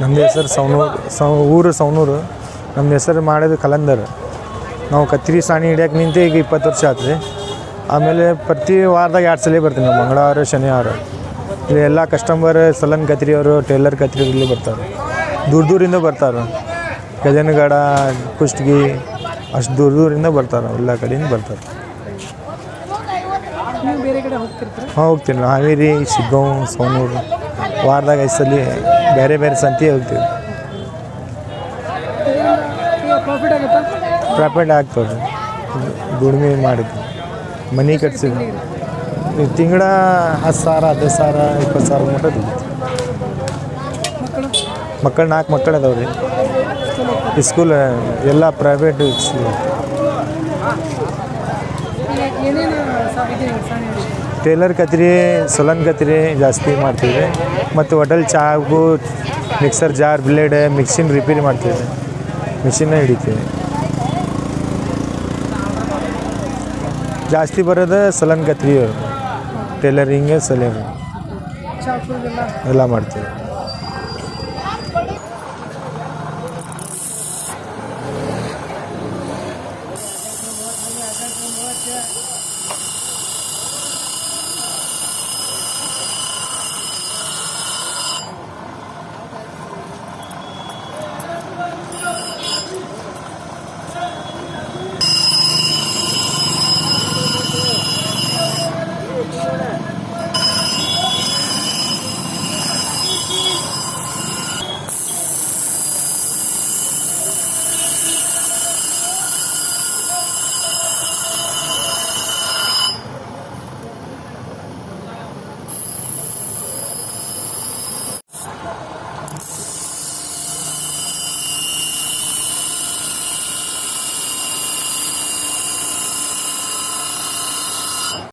ನಮ್ಮದು ಹೆಸರು ಸೌನೂರು ಊರು ಸೌನೂರು. ನಮ್ಮ ಹೆಸರು ಮಾಡೋದು ಕಲಂದರ್. ನಾವು ಕತ್ರಿ ಸಾಣಿ ಹಿಡಿಯೋಕೆ ನಿಂತು ಈಗ 20 ವರ್ಷ ಆಯ್ತು ರೀ. ಆಮೇಲೆ ಪ್ರತಿ ವಾರದಾಗ 2 ಸಲ ಬರ್ತೀವಿ ನಾವು, ಮಂಗಳವಾರ ಶನಿವಾರ. ಇಲ್ಲಿ ಎಲ್ಲ ಕಸ್ಟಮರ್ ಸಲನ್ ಕತ್ರಿಯವರು, ಟೇಲರ್ ಕತ್ರಿ ಇಲ್ಲಿ ಬರ್ತಾರೆ. ದೂರದಿಂದ ಬರ್ತಾರೆ. ಗಜನಗಡ, ಕುಷ್ಟಗಿ ಅಷ್ಟು ದೂರದಿಂದ ಬರ್ತಾರೆ, ಎಲ್ಲ ಕಡೆಯಿಂದ ಬರ್ತಾರೆ. ಹಾಂ ಹೋಗ್ತೀನಿ. ಹಾವೇರಿ, ಶಿಗ್ಗಾಂವ್, ಸೌನೂರು ವಾರದಾಗ 5 ಸಲ ಬೇರೆ ಬೇರೆ ಸಂತಿ ಹೋಗ್ತೀವಿ. ಪ್ರಾಫಿಟ್ ಆಗ್ತದೆ. ದುಡಿಮೆ ಮಾಡಿದ್ವಿ, ಮನೆ ಕಟ್ಸಿದ್ವಿ. ತಿಂಗಳ 10,000, 15,000, 20,000 ಮಟ್ಟ ದುಡಿತೀವಿ. ಮಕ್ಕಳು 4 ಮಕ್ಕಳು ಅದಾವೆ ರೀ. ಸ್ಕೂಲ್ ಎಲ್ಲ ಪ್ರೈವೇಟ್ ಸ್ಕೂಲ್. ಟೇಲರ್ ಕತ್ರಿ, ಸೊಲನ್ ಕತ್ರಿ ಜಾಸ್ತಿ ಮಾಡ್ತೀವಿ. ಮತ್ತು ಹೋಟೆಲ್ ಚಾಗು, ಮಿಕ್ಸರ್ ಜಾರ್, ಬ್ಲೇಡ್, ಮಿಕ್ಸಿನ್ ರಿಪೇರಿ ಮಾಡ್ತೀವಿ. ಮಿಷಿನ್ನ ಹಿಡಿತೀವಿ. ಜಾಸ್ತಿ ಬರೋದು ಸಲನ್ ಕತ್ರಿ, ಟೇಲರಿಂಗ್, ಸಲನ್ ಎಲ್ಲ ಮಾಡ್ತೀವಿ.